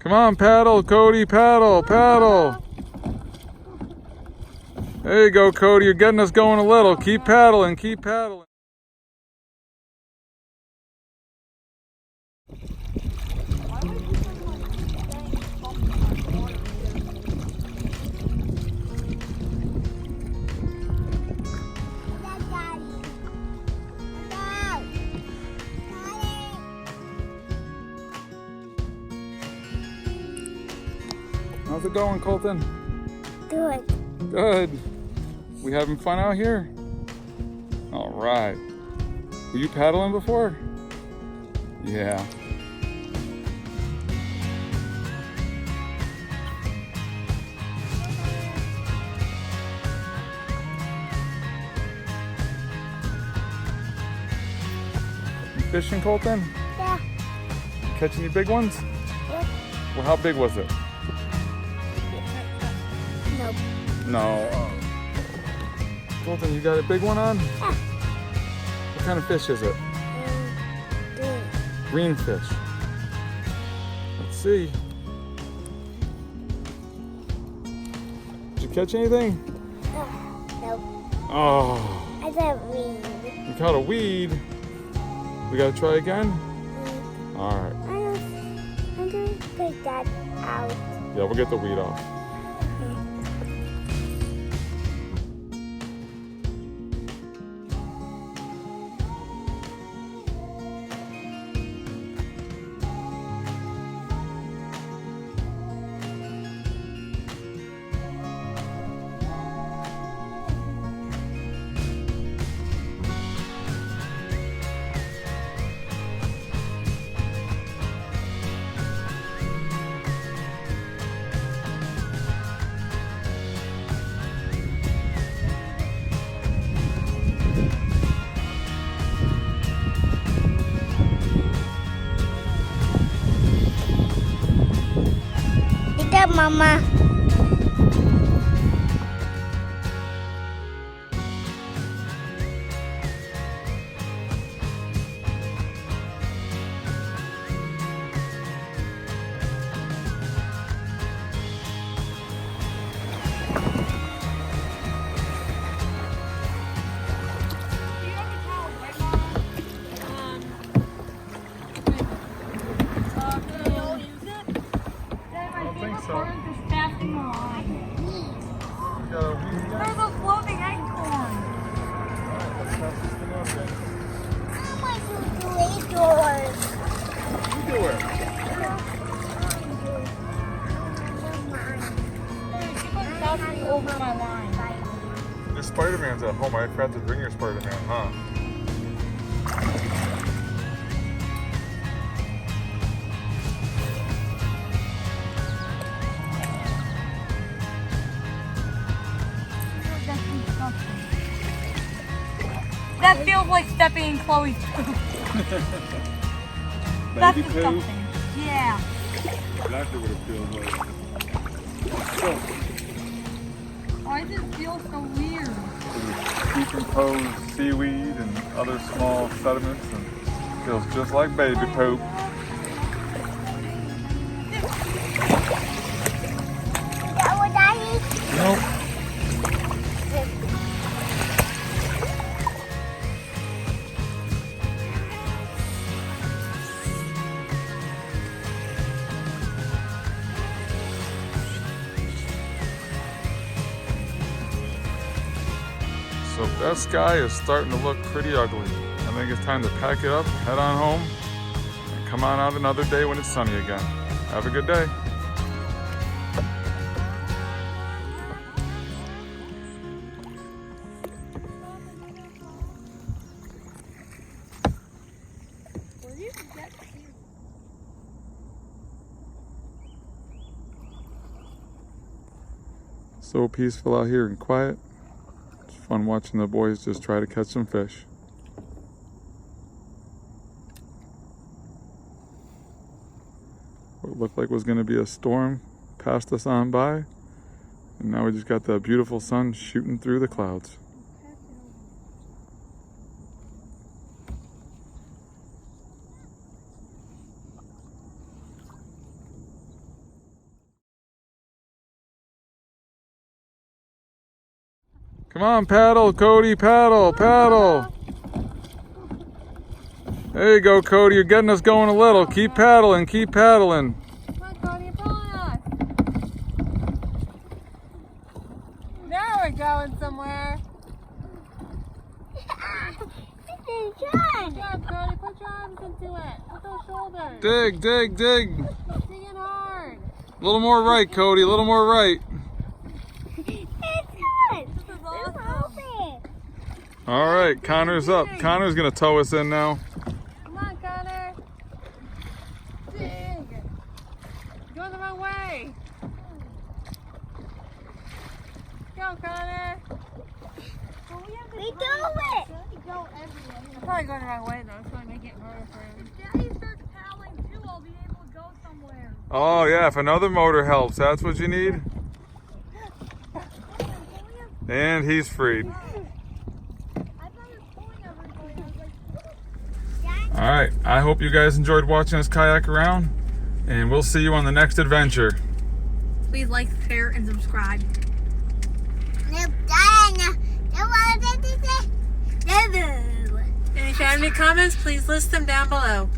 Come on, paddle, Cody, paddle, paddle. There you go, Cody. You're getting us going a little. Keep paddling, keep paddling. How's it going, Colton? Good. Good. We having fun out here? All right. Were you paddling before? Yeah. You fishing, Colton? Yeah. Catch any big ones? Yeah. Well, how big was it? No. No. Colton, you got a big one on? Yeah. What kind of fish is it? Green fish. Let's see. Did you catch anything? No. Oh. I said weed. You caught a weed. We gotta try again? All right. I'm gonna take that out. Yeah, we'll get the weed off. Take that, Mama. There's a floating acorn. I'm going to do indoors. You do it. Hey, keep on bouncing over my line. Your Spider-Man's at home. I forgot to bring your Spider-Man, huh? That feels like stepping in Chloe's poop. That's Baby poo? disgusting. Yeah. Exactly what it feels like. Why does it feel so weird? Decomposed seaweed and other small sediments, and feels just like baby poop. Is that what Daddy? Nope. So that sky is starting to look pretty ugly. I think it's time to pack it up, head on home, and come on out another day when it's sunny again. Have a good day. So peaceful out here and quiet. It's fun watching the boys just try to catch some fish. What looked like was going to be a storm passed us on by, and now we just got that beautiful sun shooting through the clouds. Come on, paddle, Cody, paddle, paddle. There you go, Cody. You're getting us going a little. Keep paddling, keep paddling. Come on, Cody, you're pulling us. Now we're going somewhere. Good job, Cody. Put your arms into it. With those shoulders. Dig, dig, dig. Dig it hard. A little more right, Cody. A little more right. It's good. This is awesome. All right, Connor's up. Connor's gonna tow us in now. Come on, Connor. Dig. You're going the wrong way. Go, Connor. We do it. I'm probably going the wrong way though, so I may get motor friends. If Daddy starts paddling too, I'll be able to go somewhere. Oh yeah, if another motor helps, that's what you need. And he's freed. I thought he was pulling everybody. I was like, All right, I hope you guys enjoyed watching us kayak around, and we'll see you on the next adventure. please like, share, and subscribe. And if you have any comments, please list them down below.